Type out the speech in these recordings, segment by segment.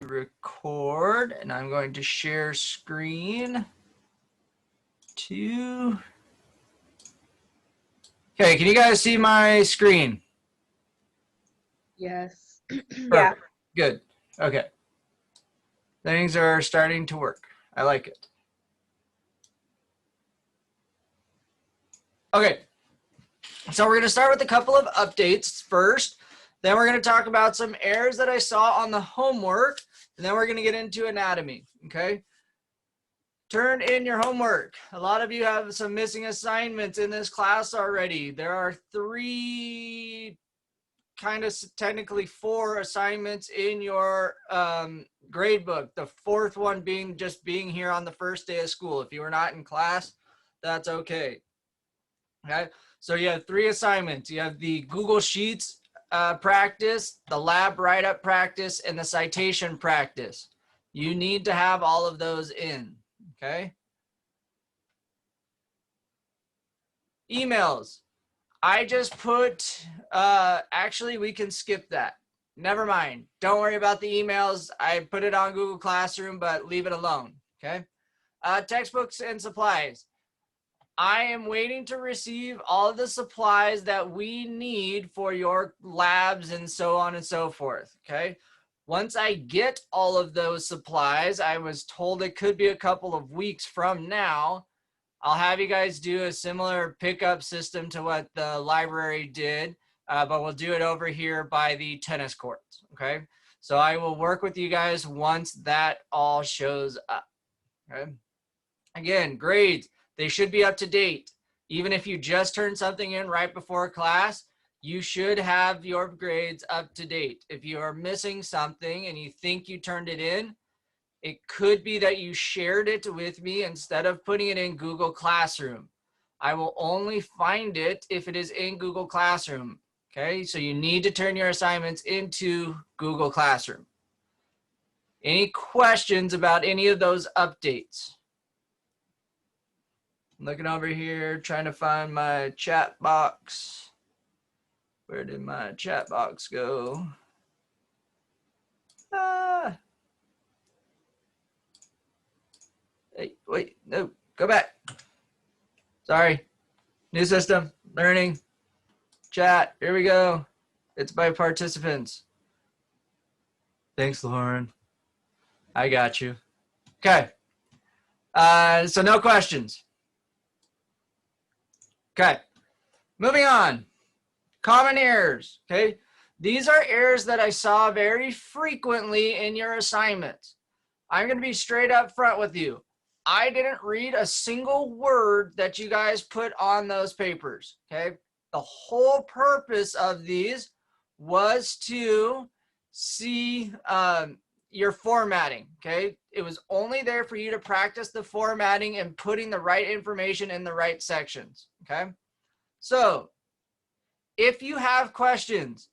record, and I'm going to share screen to. Okay, can you guys see my screen? Yes. Yeah. Good. Okay. Things are starting to work. I like it. Okay. So we're going to start with a couple of updates first. Then we're going to talk about some errors that I saw on the homework. And then we're going to get into anatomy. Okay. Turn in your homework. A lot of you have some missing assignments in this class already. There are technically four assignments in your grade book. The fourth one being just being here on the first day of school. If you were not in class, that's okay. Okay, so you have three assignments. You have the Google Sheets practice, the lab write-up practice, and the citation practice. You need to have all of those in, okay? Emails. I just put, actually we can skip that. Never mind. Don't worry about the emails. I put it on Google Classroom, but leave it alone, okay? Textbooks and supplies. I am waiting to receive all of the supplies that we need for your labs and so on and so forth, okay? Once I get all of those supplies, I was told it could be a couple of weeks from now, I'll have you guys do a similar pickup system to what the library did, but we'll do it over here by the tennis courts, okay? So I will work with you guys once that all shows up, okay? Again, grades, they should be up to date. Even if you just turned something in right before class, you should have your grades up to date. If you are missing something and you think you turned it in, it could be that you shared it with me instead of putting it in Google Classroom. I will only find it if it is in Google Classroom. Okay, so you need to turn your assignments into Google Classroom. Any questions about any of those updates? I'm looking over here, trying to find my chat box. Where did my chat box go? Hey, wait, no, go back. Sorry. New system, learning, chat. Here we go. It's by participants. Thanks, Lauren. I got you. Okay. So no questions. Okay. Moving on. Common errors. Okay. These are errors that I saw very frequently in your assignments. I'm going to be straight up front with you. I didn't read a single word that you guys put on those papers, okay? The whole purpose of these was to see your formatting, okay? It was only there for you to practice the formatting and putting the right information in the right sections, okay? So if you have questions,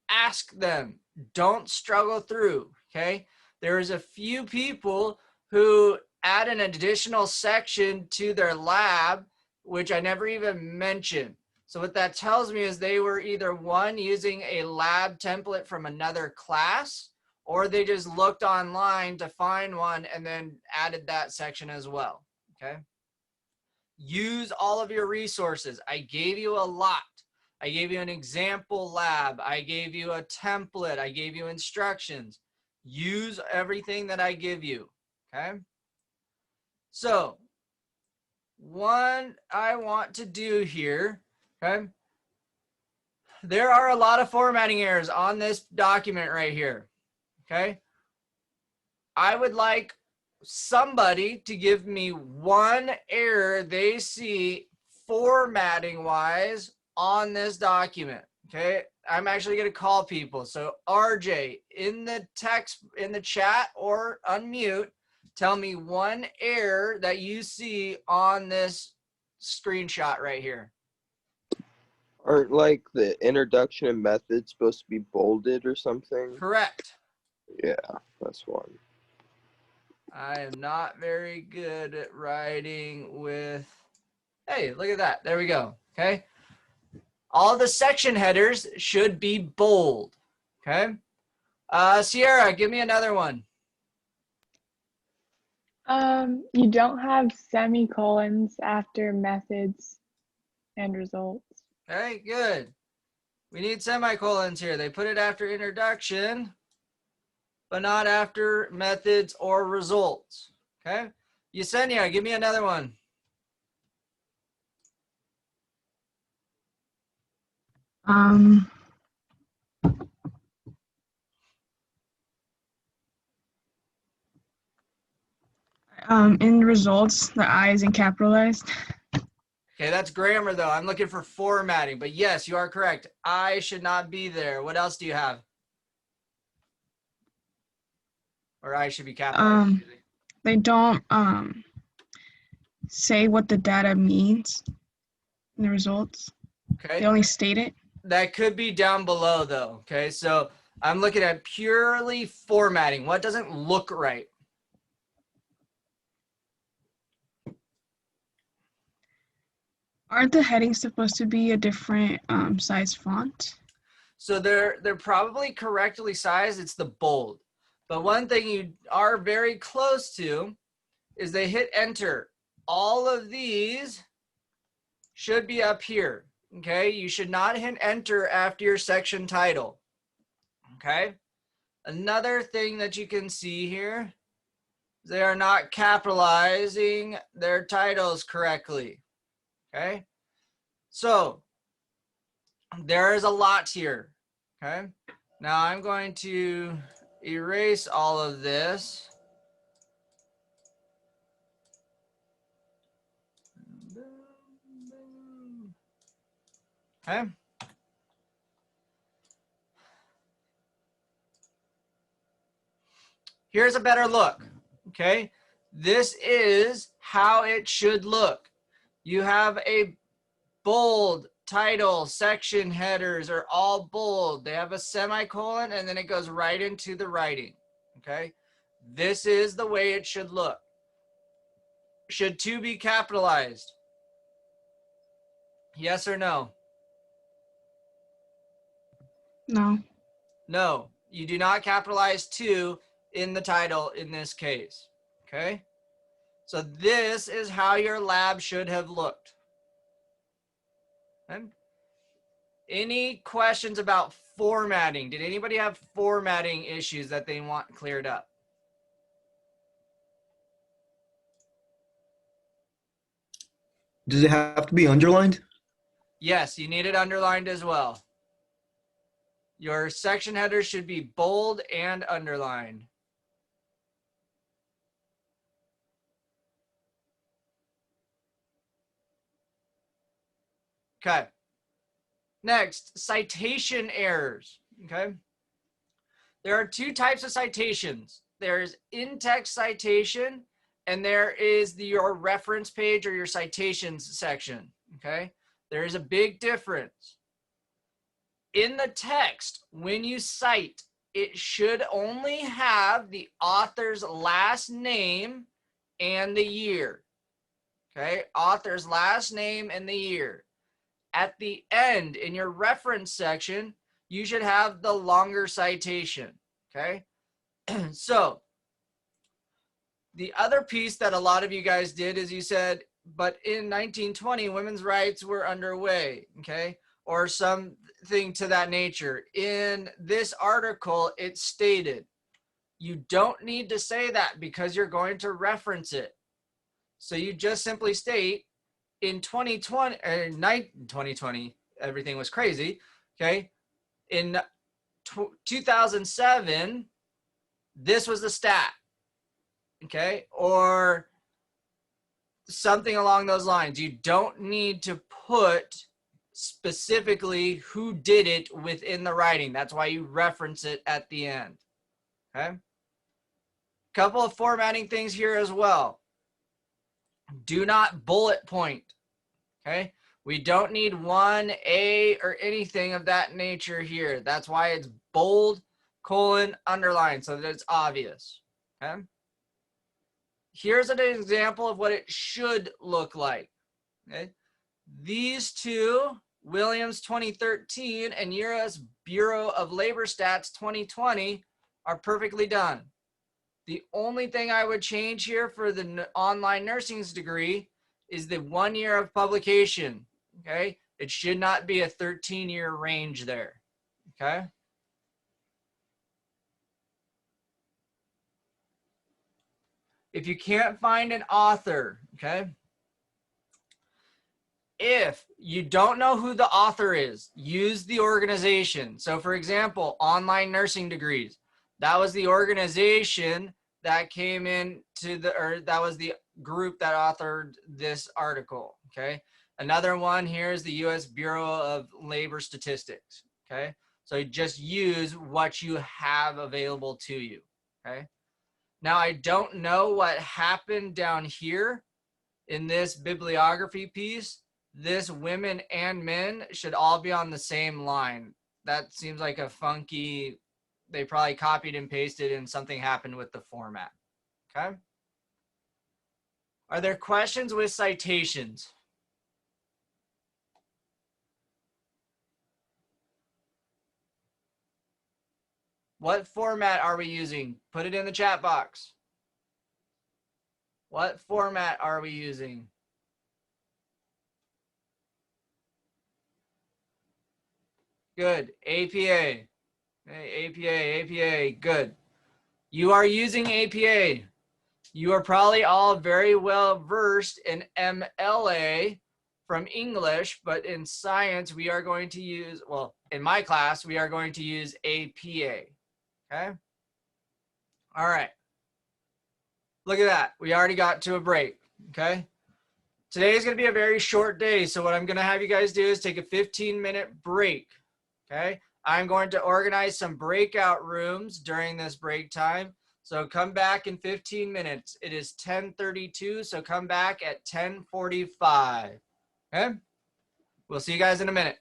ask them. Don't struggle through, okay? There's a few people who add an additional section to their lab, which I never even mentioned. So what that tells me is they were either one, using a lab template from another class, or they just looked online to find one and then added that section as well, okay? Use all of your resources. I gave you a lot. I gave you an example lab. I gave you a template. I gave you instructions. Use everything that I give you, okay? So, what I want to do here, okay? There are a lot of formatting errors on this document right here, okay? I would like somebody to give me one error they see formatting-wise on this document, okay? I'm actually going to call people. So RJ, in the text, in the chat, or unmute, tell me one error that you see on this screenshot right here. Aren't like the introduction and methods supposed to be bolded or something? Correct. Yeah, that's one. I am not very good at writing with, hey, look at that. There we go, okay? All the section headers should be bold, okay? Sierra, give me another one. You don't have semicolons after methods and results. Okay, good. We need semicolons here. They put it after introduction, but not after methods or results. Okay. Yesenia, give me another one. In results, the I isn't capitalized. Okay, that's grammar though. I'm looking for formatting, but yes, you are correct. I should not be there. What else do you have? Or I should be capitalized. They don't say what the data means in the results. Okay. They only state it. That could be down below though. Okay, so I'm looking at purely formatting. What doesn't look right? Aren't the headings supposed to be a different size font? So they're probably correctly sized. It's the bold. But one thing you are very close to is they hit enter. All of these should be up here. Okay, you should not hit enter after your section title. Okay, another thing that you can see here, they are not capitalizing their titles correctly. Okay, so there is a lot here. Okay, now I'm going to erase all of this. Okay. Here's a better look. Okay. This is how it should look. You have a bold title, section headers are all bold. They have a semicolon and then it goes right into the writing. Okay. This is the way it should look. Should 2 be capitalized? Yes or no? No. No, you do not capitalize 2 in the title in this case. Okay. So this is how your lab should have looked. Okay. Any questions about formatting? Did anybody have formatting issues that they want cleared up? Does it have to be underlined? Yes, you need it underlined as well. Your section headers should be bold and underlined. Okay. Next, citation errors. Okay. There are 2 types of citations. There's in-text citation and there is your reference page or your citations section. Okay. There is a big difference. In the text, when you cite, it should only have the author's last name and the year. Okay, author's last name and the year. At the end, in your reference section, you should have the longer citation. Okay, so the other piece that a lot of you guys did is you said, but in 1920, women's rights were underway. Okay, or something to that nature. In this article, it stated, you don't need to say that because you're going to reference it. So you just simply state in 2020, everything was crazy. Okay. In 2007, this was the stat. Okay. Or something along those lines. You don't need to put specifically who did it within the writing. That's why you reference it at the end. Okay. Couple of formatting things here as well. Do not bullet point. Okay. We don't need 1A or anything of that nature here. That's why it's bold, colon, underline, so that it's obvious. Okay. Here's an example of what it should look like. Okay. These 2, Williams 2013 and U.S. Bureau of Labor Stats 2020, are perfectly done. The only thing I would change here for the online nursing's degree is the 1 year of publication, okay? It should not be a 13-year range there, okay? If you can't find an author, okay? If you don't know who the author is, use the organization. So for example, online nursing degrees, that was the organization that came in to the, or that was the group that authored this article, okay? Another one here is the US Bureau of Labor Statistics, okay? So just use what you have available to you, okay? Now, I don't know what happened down here in this bibliography piece. This women and men should all be on the same line. That seems like a funky, they probably copied and pasted and something happened with the format, okay? Are there questions with citations? What format are we using? Put it in the chat box. What format are we using? Good. APA. APA. Good. You are using APA. You are probably all very well versed in MLA from English, but in science, we are going to use, well, in my class, we are going to use APA. Okay. All right. Look at that. We already got to a break. Okay. Today is going to be a very short day. So what I'm going to have you guys do is take a 15-minute break. Okay. I'm going to organize some breakout rooms during this break time. So come back in 15 minutes. It is 10:32. So come back at 10:45. Okay. We'll see you guys in a minute.